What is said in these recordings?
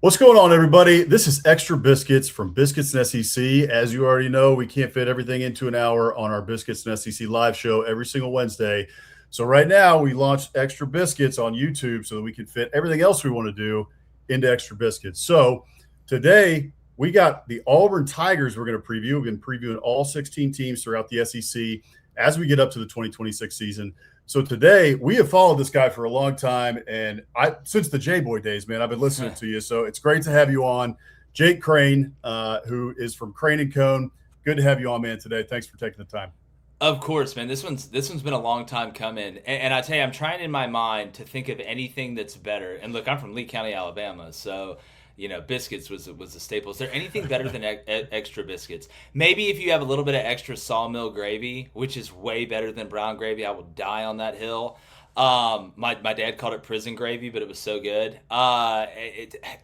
What's going on, everybody? This is Extra Biscuits from Biscuits SEC. As you already know, we can't fit everything into an hour on our Biscuits SEC live show every single Wednesday. So right now, we launched Extra Biscuits on YouTube so that we can fit everything else we want to do into Extra Biscuits. So today, we got the Auburn Tigers we're going to preview. We've been previewing all 16 teams throughout the SEC as we get up to the 2026 season. So today we have followed this guy for a long time, and since the J-Boy days, man, I've been listening to you. So it's great to have you on, Jake Crain, who is from Crain and Cone. Good to have you on, man, today. Thanks for taking the time. Of course, man. This one's been a long time coming, and I tell you, I'm trying in my mind to think of anything that's better. And look, I'm from Lee County, Alabama, so biscuits was a staple. Is there anything better than extra biscuits? Maybe if you have a little bit of extra sawmill gravy, which is way better than brown gravy. I will die on that hill. My dad called it prison gravy, but it was so good. I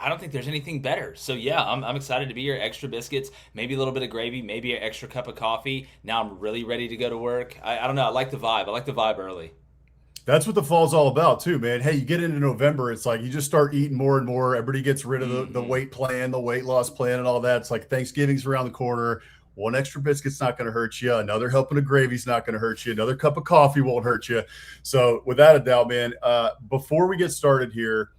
don't think there's anything better. So yeah, I'm excited to be here. Extra biscuits, maybe a little bit of gravy, maybe an extra cup of coffee. Now I'm really ready to go to work. I don't know. I like the vibe. I like the vibe early. That's what the fall's all about, too, man. Hey, you get into November, it's like you just start eating more and more. Everybody gets rid of the weight plan, the weight loss plan, and all that. It's like Thanksgiving's around the corner. One extra biscuit's not going to hurt you. Another helping of gravy's not going to hurt you. Another cup of coffee won't hurt you. So, without a doubt, man, before we get started here,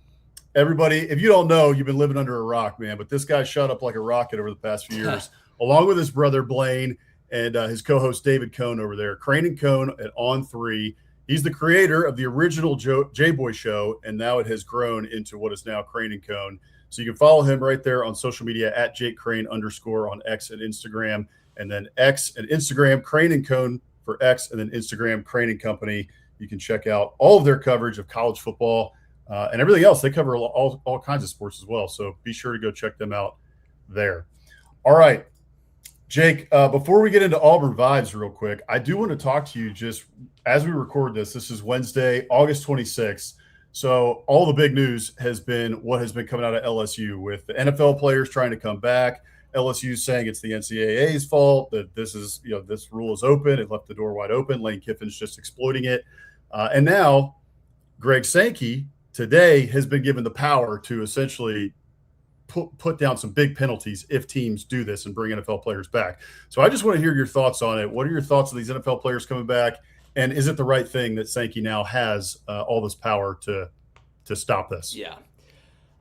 everybody, if you don't know, you've been living under a rock, man. But this guy shot up like a rocket over the past few years, along with his brother Blaine and his co-host David Cohn over there. Crain and Cone at On 3. He's the creator of the original J-Boy show, and now it has grown into what is now Crain and Cone. So you can follow him right there on social media at @JakeCrain_ on X and Instagram, and then X and Instagram, Crain and Cone for X, and then Instagram, Crain and Company. You can check out all of their coverage of college football and everything else. They cover all kinds of sports as well. So be sure to go check them out there. All right. Jake, before we get into Auburn vibes real quick, I do want to talk to you just as we record this. This is Wednesday, August 26th. So all the big news has been what has been coming out of LSU with the NFL players trying to come back. LSU saying it's the NCAA's fault, that this rule is open. It left the door wide open. Lane Kiffin's just exploiting it. And now Greg Sankey today has been given the power to essentially put down some big penalties if teams do this and bring NFL players back. So I just want to hear your thoughts on it. What are your thoughts on these NFL players coming back? And is it the right thing that Sankey now has all this power to stop this? Yeah.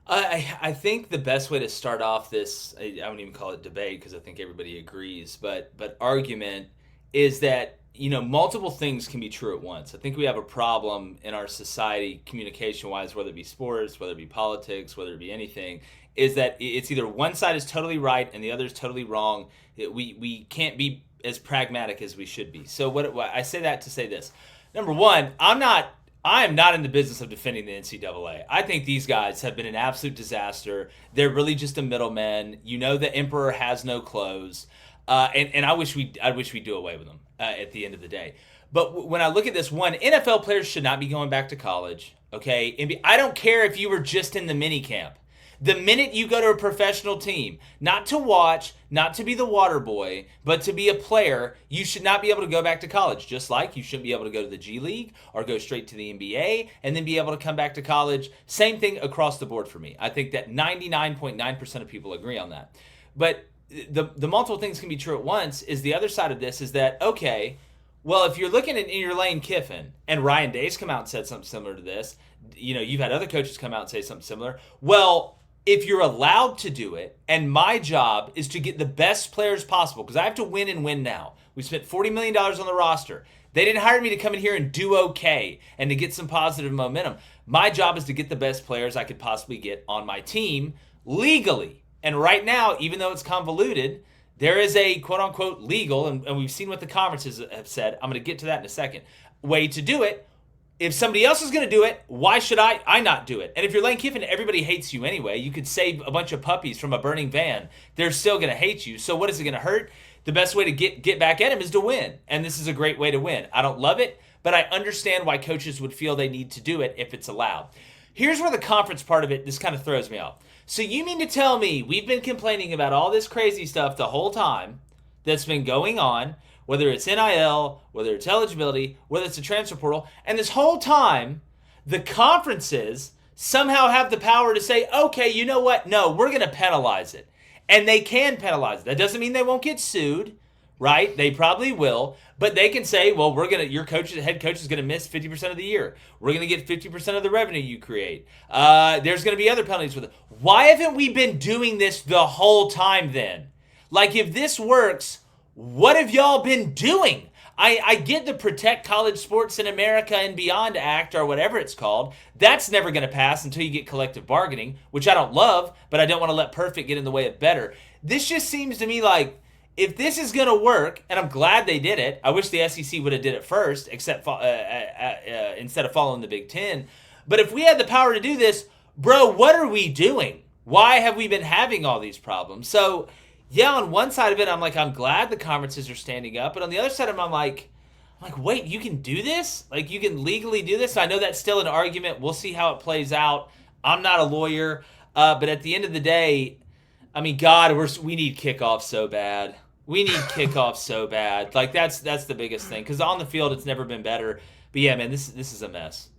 I think the best way to start off this, I don't even call it debate because I think everybody agrees, but argument is that, multiple things can be true at once. I think we have a problem in our society, communication-wise, whether it be sports, whether it be politics, whether it be anything, is that it's either one side is totally right and the other is totally wrong. We can't be as pragmatic as we should be. So what I say that to say this. Number one, I am not in the business of defending the NCAA. I think these guys have been an absolute disaster. They're really just a middleman. The emperor has no clothes. And I wish we'd do away with them at the end of the day. But when I look at this, one, NFL players should not be going back to college. Okay, I don't care if you were just in the mini camp. The minute you go to a professional team, not to watch, not to be the water boy, but to be a player, you should not be able to go back to college. Just like you shouldn't be able to go to the G League or go straight to the NBA and then be able to come back to college. Same thing across the board for me. I think that 99.9% of people agree on that. But the multiple things can be true at once is the other side of this is that, okay, well, if you're looking at your Lane Kiffin and Ryan Day's come out and said something similar to this, you've had other coaches come out and say something similar. Well, if you're allowed to do it, and my job is to get the best players possible, because I have to win and win now. We spent $40 million on the roster. They didn't hire me to come in here and do okay and to get some positive momentum. My job is to get the best players I could possibly get on my team legally. And right now, even though it's convoluted, there is a quote-unquote legal, and we've seen what the conferences have said. I'm going to get to that in a second. Way to do it. If somebody else is going to do it, why should I not do it? And if you're Lane Kiffin, everybody hates you anyway. You could save a bunch of puppies from a burning van. They're still going to hate you. So what is it going to hurt? The best way to get back at him is to win. And this is a great way to win. I don't love it, but I understand why coaches would feel they need to do it if it's allowed. Here's where the conference part of it, this kind of throws me off. So you mean to tell me we've been complaining about all this crazy stuff the whole time that's been going on, whether it's NIL, whether it's eligibility, whether it's a transfer portal, and this whole time the conferences somehow have the power to say, okay, you know what? No, we're going to penalize it. And they can penalize it. That doesn't mean they won't get sued, right? They probably will, but they can say, well, your head coach is going to miss 50% of the year. We're going to get 50% of the revenue you create. There's going to be other penalties with it. Why haven't we been doing this the whole time then? Like, if this works, what have y'all been doing? I get the Protect College Sports in America and Beyond Act, or whatever it's called. That's never going to pass until you get collective bargaining, which I don't love, but I don't want to let perfect get in the way of better. This just seems to me like, if this is going to work, and I'm glad they did it, I wish the SEC would have did it first, except instead of following the Big Ten. But if we had the power to do this, bro, what are we doing? Why have we been having all these problems? So, yeah, on one side of it, I'm glad the conferences are standing up, but on the other side of it, I'm like, wait, you can do this? Like, you can legally do this? I know that's still an argument. We'll see how it plays out. I'm not a lawyer, but at the end of the day, I mean, God, we need kickoff so bad. We need kickoff so bad. Like, that's the biggest thing, because on the field, it's never been better. But yeah, man, this is a mess.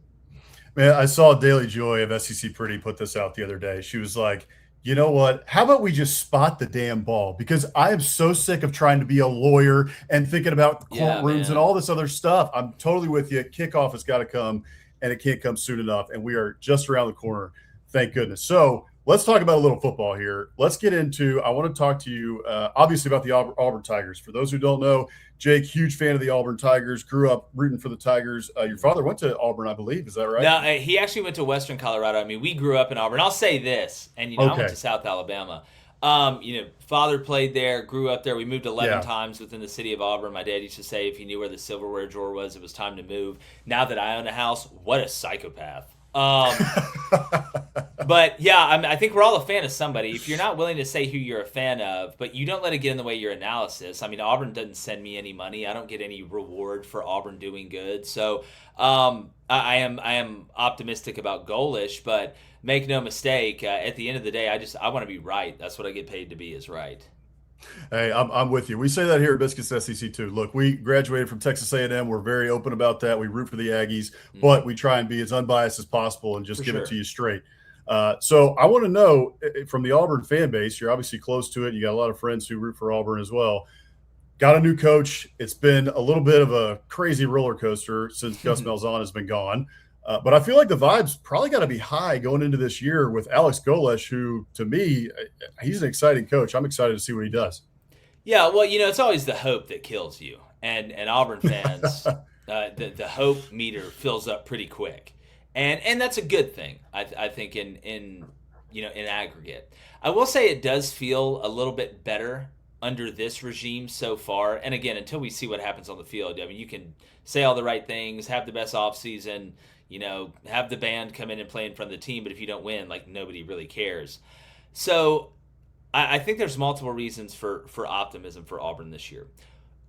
Man, I saw Daily Joy of SEC Pretty put this out the other day. She was like, you know what? How about we just spot the damn ball? Because I am so sick of trying to be a lawyer and thinking about courtrooms and all this other stuff. I'm totally with you. Kickoff has got to come, and it can't come soon enough. And we are just around the corner. Thank goodness. So let's talk about a little football here. Let's get into, I want to talk to you, obviously, about the Auburn Tigers. For those who don't know, Jake, huge fan of the Auburn Tigers, grew up rooting for the Tigers. Your father went to Auburn, I believe. Is that right? No, he actually went to Western Colorado. I mean, we grew up in Auburn. I'll say this, and, I went to South Alabama. Father played there, grew up there. We moved 11 times within the city of Auburn. My dad used to say if he knew where the silverware drawer was, it was time to move. Now that I own a house, what a psychopath. But yeah, I think we're all a fan of somebody. If you're not willing to say who you're a fan of, but you don't let it get in the way of your analysis. I mean, Auburn doesn't send me any money. I don't get any reward for Auburn doing good. So I am optimistic about Golish, but make no mistake, at the end of the day, I want to be right. That's what I get paid to be, is right. Hey, I'm with you. We say that here at Biscuits SEC too. Look, we graduated from Texas A&M. We're very open about that. We root for the Aggies, but we try and be as unbiased as possible and just give it to you straight. So I want to know, from the Auburn fan base, you're obviously close to it. You got a lot of friends who root for Auburn as well. Got a new coach. It's been a little bit of a crazy roller coaster since Gus Malzahn has been gone. But I feel like the vibes probably got to be high going into this year with Alex Golesh, who, to me, he's an exciting coach. I'm excited to see what he does. Yeah, well, it's always the hope that kills you. And Auburn fans, the hope meter fills up pretty quick. And that's a good thing, I think, in aggregate. I will say it does feel a little bit better under this regime so far. And again, until we see what happens on the field, I mean, you can say all the right things, have the best offseason, have the band come in and play in front of the team, but if you don't win, like, nobody really cares. So I think there's multiple reasons for optimism for Auburn this year.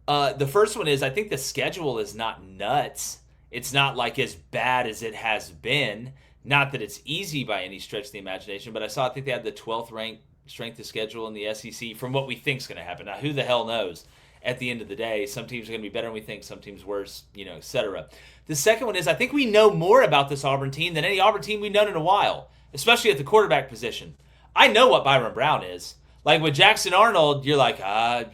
The first one is, I think the schedule is not nuts. It's not like as bad as it has been. Not that it's easy by any stretch of the imagination, but I think they had the 12th ranked strength of schedule in the SEC from what we think is going to happen. Now, who the hell knows? At the end of the day, some teams are going to be better than we think, some teams worse, et cetera. The second one is, I think we know more about this Auburn team than any Auburn team we've known in a while, especially at the quarterback position. I know what Byron Brown is. Like, with Jackson Arnold, you're like, I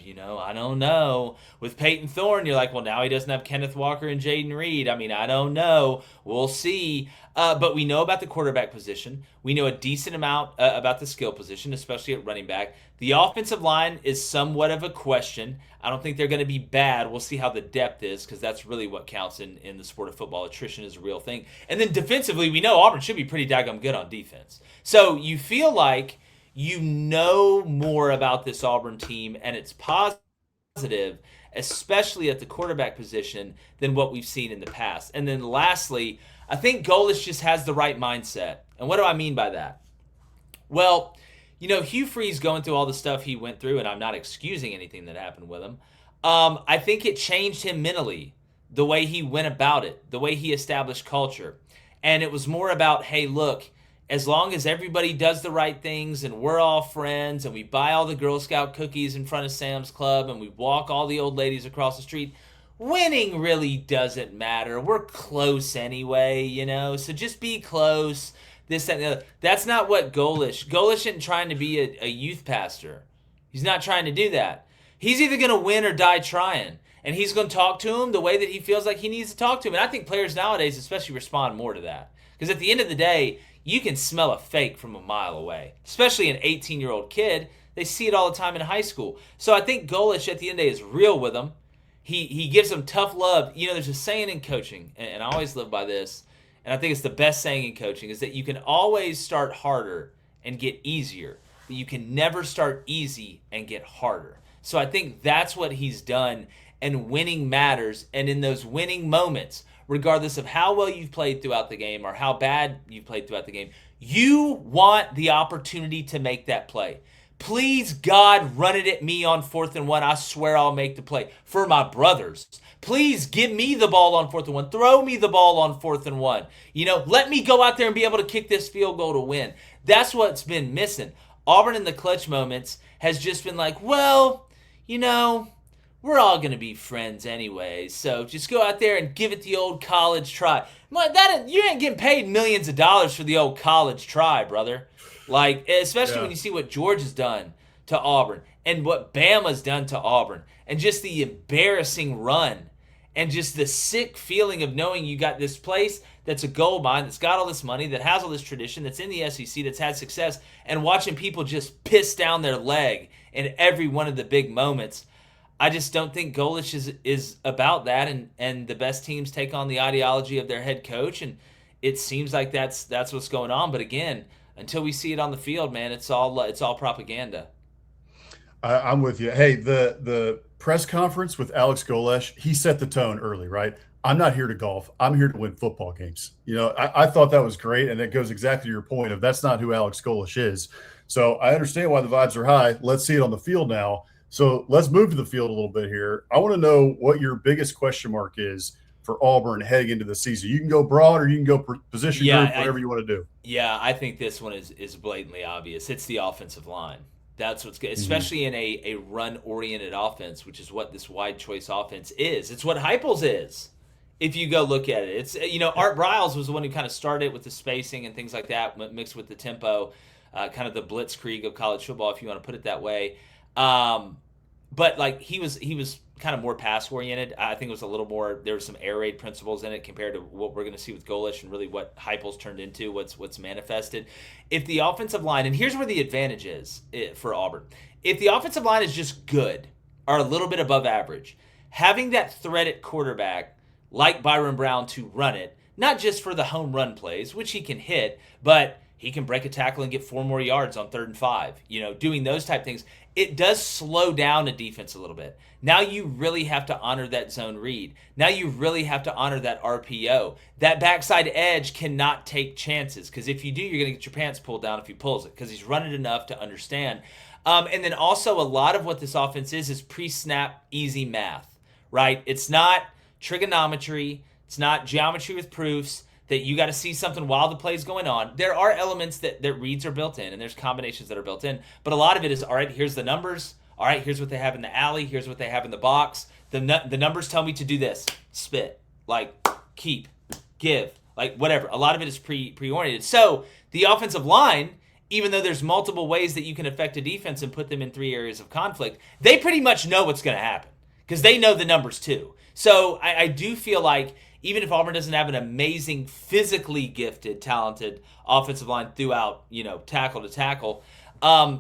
don't know. With Peyton Thorne, you're like, well, now he doesn't have Kenneth Walker and Jaden Reed. I mean, I don't know. We'll see. But we know about the quarterback position. We know a decent amount about the skill position, especially at running back. The offensive line is somewhat of a question. I don't think they're going to be bad. We'll see how the depth is, because that's really what counts in the sport of football. Attrition is a real thing. And then defensively, we know Auburn should be pretty daggum good on defense. So you feel like you know more about this Auburn team, and it's positive, especially at the quarterback position, than what we've seen in the past. And then lastly, I think Golesh just has the right mindset. And what do I mean by that? Well, Hugh Freeze going through all the stuff he went through, and I'm not excusing anything that happened with him. I think it changed him mentally, the way he went about it, the way he established culture. And it was more about, hey, look, as long as everybody does the right things and we're all friends and we buy all the Girl Scout cookies in front of Sam's Club and we walk all the old ladies across the street, winning really doesn't matter. We're close anyway, so just be close. this, that, and the other. That's not what Golish isn't trying to be a youth pastor. He's not trying to do that. He's either going to win or die trying. And he's going to talk to him the way that he feels like he needs to talk to him. And I think players nowadays especially respond more to that. Because at the end of the day, you can smell a fake from a mile away. Especially an 18-year-old kid. They see it all the time in high school. So I think Golish at the end of the day is real with them. He gives them tough love. You know, there's a saying in coaching, and I always live by this, and I think it's the best saying in coaching, is that you can always start harder and get easier, but you can never start easy and get harder. So I think that's what he's done, and winning matters. And in those winning moments, regardless of how well you've played throughout the game or how bad you've played throughout the game, you want the opportunity to make that play. Please, God, run it at me on 4th and 1. I swear I'll make the play for my brothers. Please give me the ball on 4th and 1. Throw me the ball on 4th and 1. You know, let me go out there and be able to kick this field goal to win. That's what's been missing. Auburn in the clutch moments has just been like, well, you know, we're all going to be friends anyway, so just go out there and give it the old college try. You ain't getting paid millions of dollars for the old college try, brother. Like, especially when you see what Georgia's done to Auburn and what Bama's done to Auburn and just the embarrassing run and just the sick feeling of knowing you got this place that's a gold mine, that's got all this money, that has all this tradition, that's in the SEC, that's had success, and watching people just piss down their leg in every one of the big moments. I just don't think Golish is about that, and the best teams take on the ideology of their head coach, and it seems like that's what's going on. But again, until we see it on the field, man, it's all propaganda. I'm with you. Hey, the press conference with Alex Golesh, he set the tone early, right? I'm not here to golf. I'm here to win football games. You know, I thought that was great, and it goes exactly to your point of that's not who Alex Golesh is. So I understand why the vibes are high. Let's see it on the field now. So let's move to the field a little bit here. I want to know what your biggest question mark is for Auburn heading into the season. You can go broad or you can go position group, whatever you want to do. Yeah, I think this one is blatantly obvious. It's the offensive line. That's what's good, especially in a run-oriented offense, which is what this wide choice offense is. It's what Heupel's is. If you go look at it, it's, you know, Art Briles was the one who kind of started with the spacing and things like that, mixed with the tempo, kind of the blitzkrieg of college football, if you want to put it that way. But like he was kind of more pass oriented. I think it was a little more. There were some air raid principles in it compared to what we're going to see with Golish and really what Heupel's turned into. What's manifested. If the offensive line, and here's where the advantage is for Auburn. If the offensive line is just good or a little bit above average, having that threat at quarterback like Byron Brown to run it, not just for the home run plays, which he can hit, but he can break a tackle and get 4 more yards on 3rd and 5. You know, doing those type things, it does slow down a defense a little bit. Now you really have to honor that zone read. Now you really have to honor that RPO. That backside edge cannot take chances, because if you do, you're going to get your pants pulled down if he pulls it, because he's run it enough to understand. And then also a lot of what this offense is pre-snap easy math, right? It's not trigonometry. It's not geometry with proofs that you got to see something while the play's going on. There are elements that reads are built in, and there's combinations that are built in. But a lot of it is, all right, here's the numbers. All right, here's what they have in the alley. Here's what they have in the box. The numbers tell me to do this. Spit. Like, keep. Give. Like, whatever. A lot of it is pre-oriented. So the offensive line, even though there's multiple ways that you can affect a defense and put them in 3 areas of conflict, they pretty much know what's going to happen because they know the numbers too. So I do feel like even if Auburn doesn't have an amazing, physically gifted, talented offensive line throughout, you know, tackle to tackle,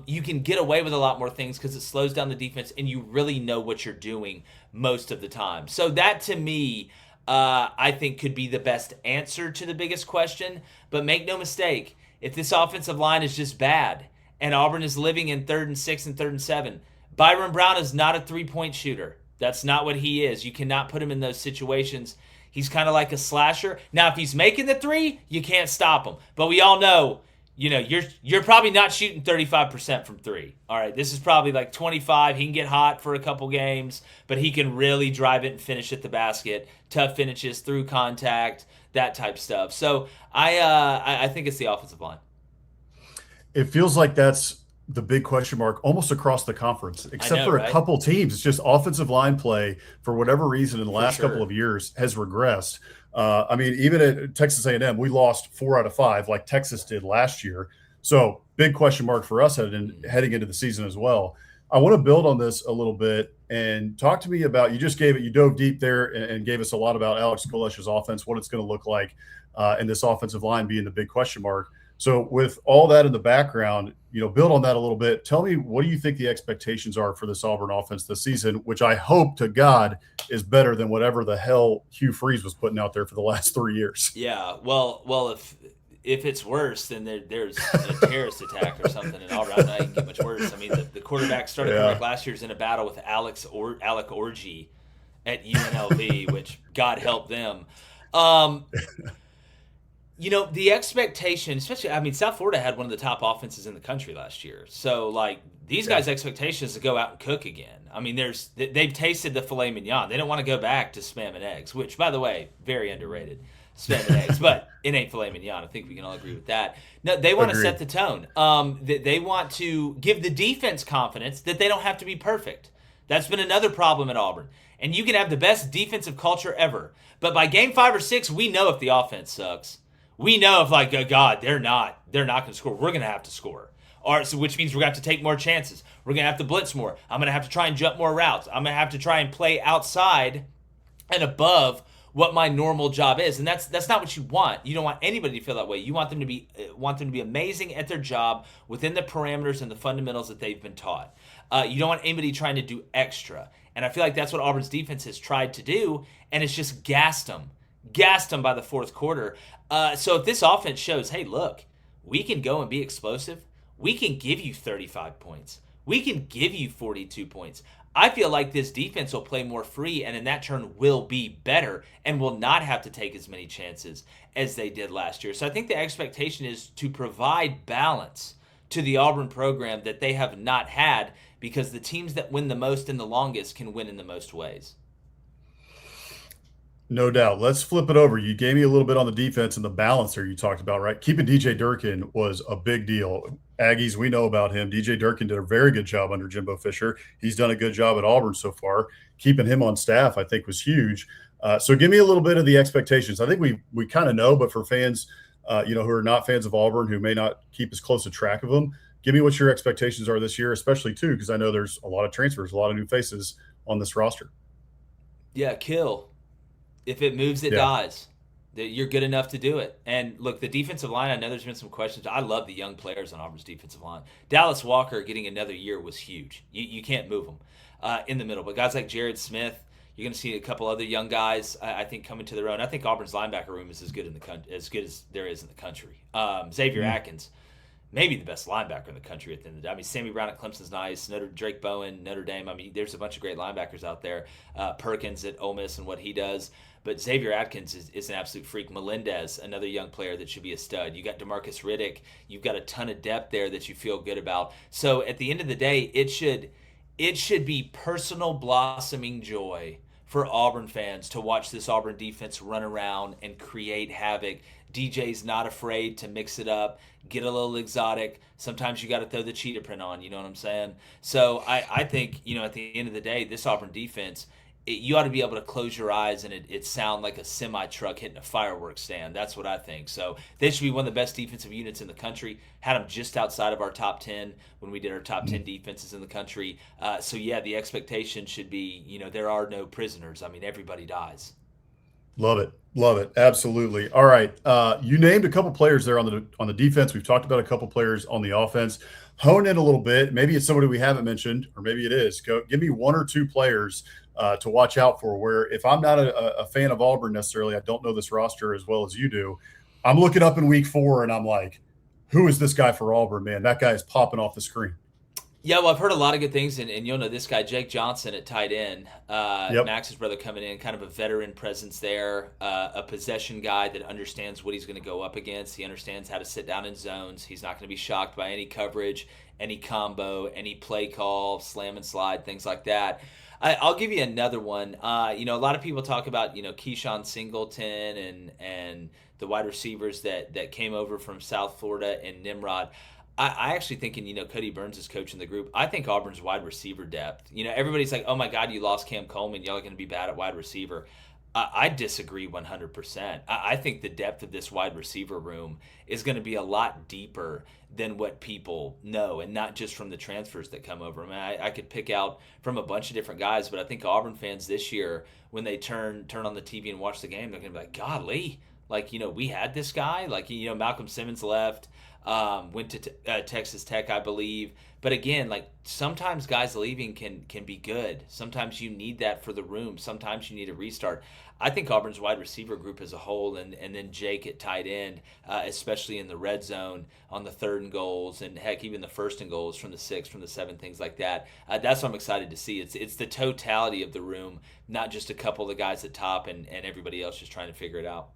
you can get away with a lot more things because it slows down the defense and you really know what you're doing most of the time. So that, to me, I think could be the best answer to the biggest question. But make no mistake, if this offensive line is just bad and Auburn is living in 3rd and 6 and 3rd and 7, Byron Brown is not a three-point shooter. That's not what he is. You cannot put him in those situations. He's kind of like a slasher. Now, if he's making the 3, you can't stop him. But we all know, you know, you're probably not shooting 35% from 3. All right, this is probably like 25. He can get hot for a couple games, but he can really drive it and finish at the basket. Tough finishes through contact, that type stuff. So I think it's the offensive line. It feels like that's the big question mark almost across the conference, I except know, for a right? couple teams. It's just offensive line play for whatever reason in the For last couple sure. of years has regressed. I mean, even at Texas A&M, we lost 4 out of 5, like Texas did last year. So big question mark for us heading into the season as well. I want to build on this a little bit and talk to me about. You just gave it. You dove deep there and gave us a lot about Alex Kolesh's offense, what it's going to look like, and this offensive line being the big question mark. So with all that in the background, build on that a little bit. Tell me, what do you think the expectations are for this Auburn offense this season, which I hope to God is better than whatever the hell Hugh Freeze was putting out there for the last 3 years. Yeah. Well, if it's worse, then there's a terrorist attack or something in Auburn. I don't know how you can get much worse. I mean, the quarterback, starting quarterback Yeah. last year, is in a battle with Alec Orgy at UNLV, which God help them. Um, the expectation, especially, I mean, South Florida had one of the top offenses in the country last year. So, like, these Yeah. guys' expectations to go out and cook again. I mean, they've tasted the filet mignon. They don't want to go back to spam and eggs, which, by the way, very underrated. Spam and eggs, but it ain't filet mignon. I think we can all agree with that. No, they want to set Agreed. the tone. They want to give the defense confidence that they don't have to be perfect. That's been another problem at Auburn. And you can have the best defensive culture ever, but by game 5 or 6, we know if the offense sucks. We know if, like, oh God, they're not going to score. We're going to have to score. Or, so, which means we're going to have to take more chances. We're going to have to blitz more. I'm going to have to try and jump more routes. I'm going to have to try and play outside and above what my normal job is, and that's not what you want. You don't want anybody to feel that way. You want them to be amazing at their job within the parameters and the fundamentals that they've been taught. You don't want anybody trying to do extra, and I feel like that's what Auburn's defense has tried to do, and it's just gassed them by the fourth quarter. So if this offense shows, hey, look, we can go and be explosive, we can give you 35 points, we can give you 42 points. I feel like this defense will play more free and in that turn will be better and will not have to take as many chances as they did last year. So I think the expectation is to provide balance to the Auburn program that they have not had, because the teams that win the most and the longest can win in the most ways. No doubt. Let's flip it over. You gave me a little bit on the defense and the balancer you talked about, right? Keeping DJ Durkin was a big deal. Aggies, we know about him. DJ Durkin did a very good job under Jimbo Fisher. He's done a good job at Auburn so far. Keeping him on staff, I think, was huge. So give me a little bit of the expectations. I think we kind of know, but for fans, who are not fans of Auburn, who may not keep as close a track of them, give me what your expectations are this year, especially too, because I know there's a lot of transfers, a lot of new faces on this roster. Yeah, kill. If it moves, it Yeah. dies. That you're good enough to do it. And look, the defensive line, I know there's been some questions. I love the young players on Auburn's defensive line. Dallas Walker getting another year was huge. You can't move them in the middle. But guys like Jared Smith, you're going to see a couple other young guys, I think, coming to their own. I think Auburn's linebacker room is as good as good as there is in the country. Xavier Mm. Atkins, maybe the best linebacker in the country at the end of the day. I mean, Sammy Brown at Clemson's nice. Drake Bowen, Notre Dame. I mean, there's a bunch of great linebackers out there. Perkins at Ole Miss and what he does. But Xavier Atkins is an absolute freak. Melendez, another young player that should be a stud. You got DeMarcus Riddick. You've got a ton of depth there that you feel good about. So at the end of the day, it should be personal blossoming joy for Auburn fans to watch this Auburn defense run around and create havoc. DJ's not afraid to mix it up, get a little exotic. Sometimes you got to throw the cheetah print on, you know what I'm saying? So I think, at the end of the day, this Auburn defense, you ought to be able to close your eyes and it sound like a semi truck hitting a fireworks stand. That's what I think. So they should be one of the best defensive units in the country. Had them just outside of our top 10 when we did our top 10 defenses in the country. So yeah, the expectation should be, there are no prisoners. I mean, everybody dies. Love it. Love it. Absolutely. All right. You named a couple players there on the defense. We've talked about a couple players on the offense. Hone in a little bit. Maybe it's somebody we haven't mentioned, or maybe it is. Give me one or two players to watch out for. Where if I'm not a fan of Auburn necessarily, I don't know this roster as well as you do. I'm looking up in week 4 and I'm like, who is this guy for Auburn? Man, that guy is popping off the screen. Yeah, well, I've heard a lot of good things, and you'll know this guy, Jake Johnson at tight end. Yep. Max's brother coming in, kind of a veteran presence there, a possession guy that understands what he's going to go up against. He understands how to sit down in zones. He's not going to be shocked by any coverage, any combo, any play call, slam and slide, things like that. I'll give you another one. A lot of people talk about, Keyshawn Singleton and the wide receivers that came over from South Florida and Nimrod. I actually think, and Cody Burns is coaching the group. I think Auburn's wide receiver depth. Everybody's like, "Oh my God, you lost Cam Coleman. Y'all are going to be bad at wide receiver." I disagree 100%. I think the depth of this wide receiver room is going to be a lot deeper than what people know, and not just from the transfers that come over. I mean, I could pick out from a bunch of different guys, but I think Auburn fans this year, when they turn on the TV and watch the game, they're going to be like, "Golly, like we had this guy." Like Malcolm Simmons left. Went to Texas Tech, I believe. But again, like sometimes guys leaving can be good. Sometimes you need that for the room. Sometimes you need a restart. I think Auburn's wide receiver group as a whole, and then Jake at tight end, especially in the red zone on the 3rd and goals, and heck, even the 1st and goals from the 6th, from the 7th, things like that. That's what I'm excited to see. It's the totality of the room, not just a couple of the guys at top and everybody else just trying to figure it out.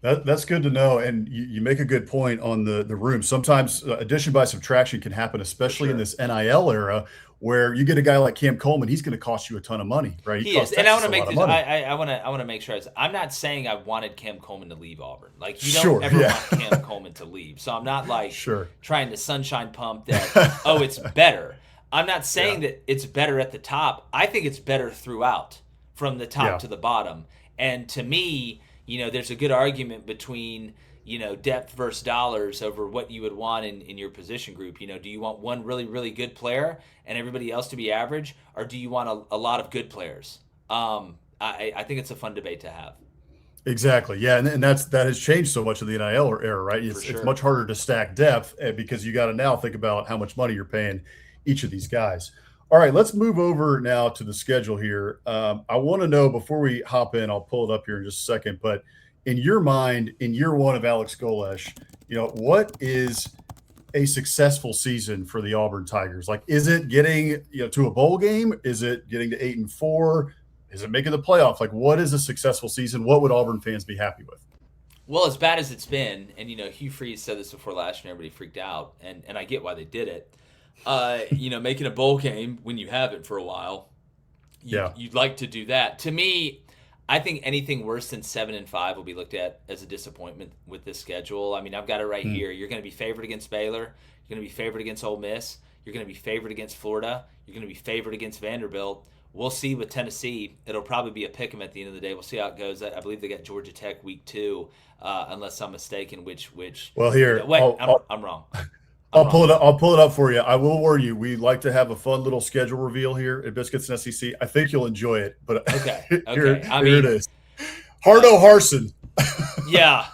That's good to know, and you make a good point on the room. Sometimes addition by subtraction can happen, especially in this NIL era, where you get a guy like Cam Coleman. He's going to cost you a ton of money, right? He is, and I want to make this. I want to make sure. I'm not saying I wanted Cam Coleman to leave Auburn. Like you don't ever want Cam Coleman to leave. So I'm not like trying to sunshine pump that. Oh, it's better. I'm not saying that it's better at the top. I think it's better throughout, from the top to the bottom. And to me, there's a good argument between, depth versus dollars over what you would want in your position group. Do you want one really, really good player and everybody else to be average, or do you want a lot of good players? I think it's a fun debate to have. Exactly. Yeah. And that has changed so much of the NIL era, right? It's much harder to stack depth because you got to now think about how much money you're paying each of these guys. All right, let's move over now to the schedule here. I want to know, before we hop in, I'll pull it up here in just a second, but in your mind, in year one of Alex Golesh, what is a successful season for the Auburn Tigers? Like, is it getting to a bowl game? Is it getting to 8-4? Is it making the playoff? Like, what is a successful season? What would Auburn fans be happy with? Well, as bad as it's been, and Hugh Freeze said this before last year, and everybody freaked out, and I get why they did it. Making a bowl game when you have it for a while, you'd like to do that. To me, I think anything worse than 7-5 will be looked at as a disappointment with this schedule. I mean, I've got it right here. You're going to be favored against Baylor. You're going to be favored against Ole Miss. You're going to be favored against Florida. You're going to be favored against Vanderbilt. We'll see with Tennessee. It'll probably be a pick 'em at the end of the day. We'll see how it goes. I believe they got Georgia Tech week 2, unless I'm mistaken. Well, here, I'm wrong. I'll pull it up for you. I will warn you, we like to have a fun little schedule reveal here at Biscuits and SEC. I think you'll enjoy it, but okay. here it is. Hardo Harson. Yeah.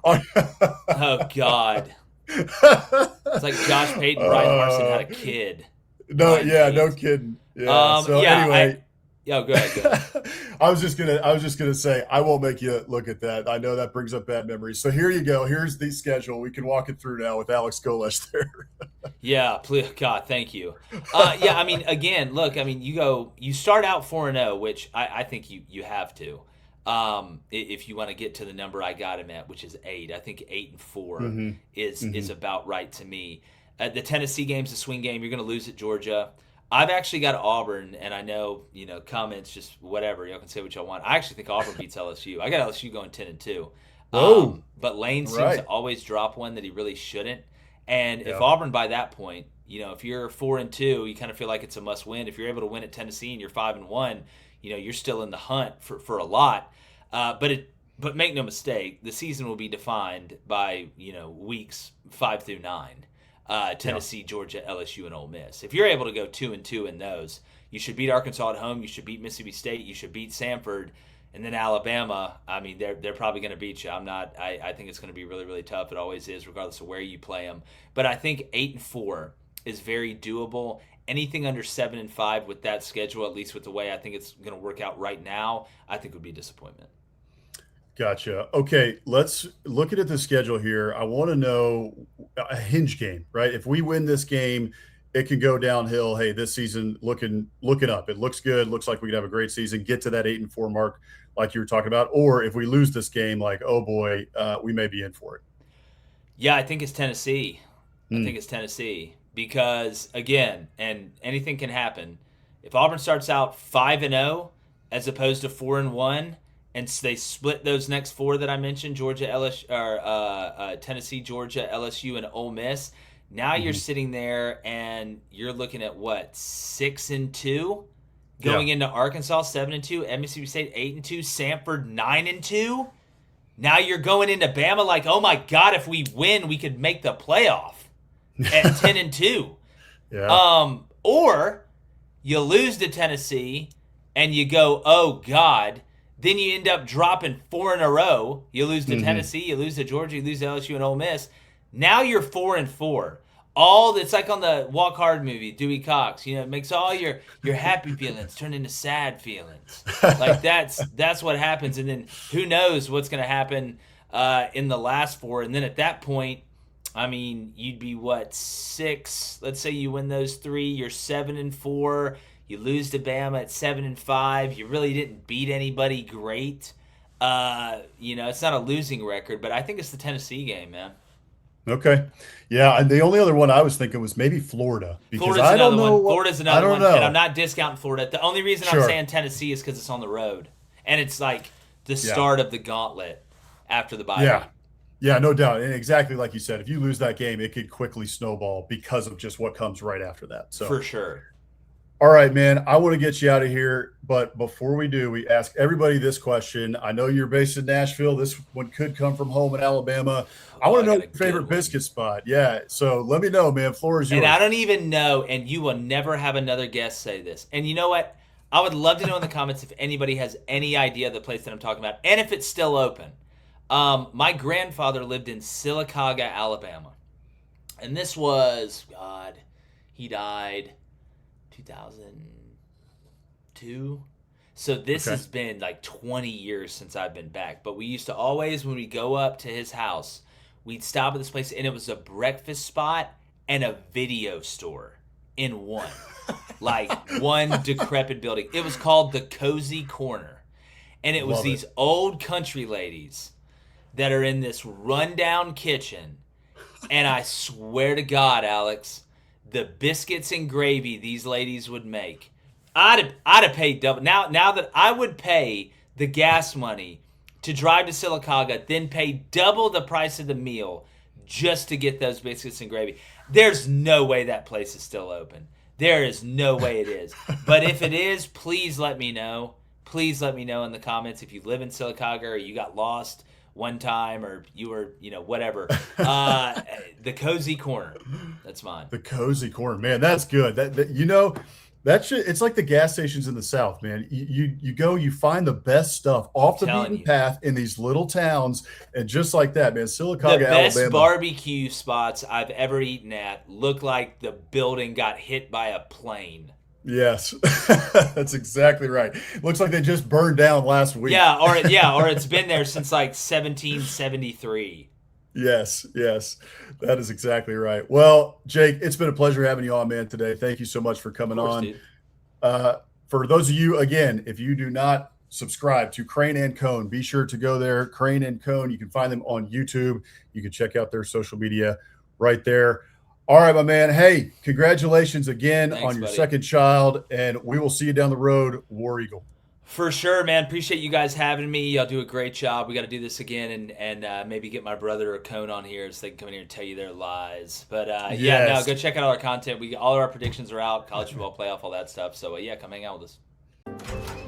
Oh God. It's like Josh Payton, Brian Harsin had a kid. No kidding. Yeah. Anyway. Go ahead. I was just gonna say, I won't make you look at that. I know that brings up bad memories. So here you go. Here's the schedule. We can walk it through now with Alex Golesh there. Yeah, please, God, thank you. I mean, again, look, I mean, you start out 4-0, which I think you have to. If you want to get to the number I got him at, which is 8. I think 8-4 is about right to me. The Tennessee game's a swing game. You're going to lose at Georgia. I've actually got Auburn, and I know, comments, just whatever. Y'all can say what y'all want. I actually think Auburn beats LSU. I got LSU going 10-2. But Lane seems to always drop one that he really shouldn't. And if Auburn, by that point, if you're 4-2, you kind of feel like it's a must win. If you're able to win at Tennessee and you're 5-1, you're still in the hunt for a lot. But make no mistake, the season will be defined by, weeks 5 through 9. Tennessee, Georgia, LSU, and Ole Miss. If you're able to go 2-2 in those, you should beat Arkansas at home. You should beat Mississippi State. You should beat Samford, and then Alabama. I mean, they're probably going to beat you. I think it's going to be really, really tough. It always is, regardless of where you play them. But I think 8-4 is very doable. Anything under 7-5 with that schedule, at least with the way I think it's going to work out right now, I think would be a disappointment. Gotcha. Okay, let's look at the schedule here. I want to know a hinge game, right? If we win this game, it can go downhill. Hey, this season looking up. It looks good. Looks like we could have a great season. Get to that 8-4 mark, like you were talking about. Or if we lose this game, like, oh boy, we may be in for it. Yeah, I think it's Tennessee. I think it's Tennessee because, again, and anything can happen. If Auburn starts out 5-0 as opposed to 4-1. and so they split those next 4 that I mentioned: Georgia, LSU, or Tennessee, Georgia, LSU, and Ole Miss. Now you're sitting there and you're looking at what, 6-2, going into Arkansas 7-2, Mississippi State 8-2, Samford 9-2. Now you're going into Bama like, oh my God, if we win, we could make the playoff at 10-2. Yeah. Or you lose to Tennessee and you go, oh God. Then you end up dropping 4 in a row. You lose to Tennessee, you lose to Georgia, you lose to LSU and Ole Miss. Now you're 4-4. It's like on the Walk Hard movie, Dewey Cox. You know, it makes all your happy feelings turn into sad feelings. Like that's what happens. And then who knows what's going to happen in the last 4. And then at that point, I mean, you'd be what, 6? Let's say you win those 3. You're 7-4. You lose to Bama at 7-5. You really didn't beat anybody great. It's not a losing record, but I think it's the Tennessee game, man. Okay. Yeah, and the only other one I was thinking was maybe Florida, because Florida's I don't another know. one. Florida's another one, know. and I'm not discounting Florida. The only reason I'm Sure. saying Tennessee is because it's on the road, and it's like the start of the gauntlet after the bye week. Yeah, no doubt. And exactly like you said, if you lose that game, it could quickly snowball because of just what comes right after that. So For sure. All right, man, I want to get you out of here, but before we do, we ask everybody this question. I know you're based in Nashville. This one could come from home in Alabama. I want to know your favorite biscuit spot. Yeah, so let me know, man. Floor is yours. And I don't even know, and you will never have another guest say this. And you know what? I would love to know in the comments if anybody has any idea of the place that I'm talking about, and if it's still open. My grandfather lived in Sylacauga, Alabama. And this was, God, he died 2002. So this has been like 20 years since I've been back. But we used to always, when we go up to his house, we'd stop at this place, and it was a breakfast spot and a video store in one. Like one decrepit building. It was called the Cozy Corner. And it was these old country ladies that are in this rundown kitchen. And I swear to God, Alex, the biscuits and gravy these ladies would make, I'd have paid double. Now that I would pay the gas money to drive to Sylacauga, then pay double the price of the meal just to get those biscuits and gravy. There's no way that place is still open. There is no way it is. But if it is, please let me know. Please let me know in the comments if you live in Sylacauga or you got lost one time or you were, whatever. The Cozy Corner. That's mine. The Cozy Corner. Man, that's good. That shit, it's like the gas stations in the South, man. You go, you find the best stuff off the beaten path in these little towns, and just like that, man, Sylacauga, the best Alabama. Barbecue spots I've ever eaten at look like the building got hit by a plane. Yes, that's exactly right. Looks like they just burned down last week. Or it's been there since like 1773. Yes, that is exactly right. Well, Jake, it's been a pleasure having you on, man, today. Thank you so much for coming on. Dude. For those of you, again, if you do not subscribe to Crain and Cone, be sure to go there. Crain and Cone, you can find them on YouTube. You can check out their social media right there. All right, my man. Hey, congratulations again on your second child, and we will see you down the road, War Eagle. For sure, man. Appreciate you guys having me. Y'all do a great job. We got to do this again and maybe get my brother or Cone on here so they can come in here and tell you their lies. But go check out all our content. All of our predictions are out, college football playoff, all that stuff. So come hang out with us.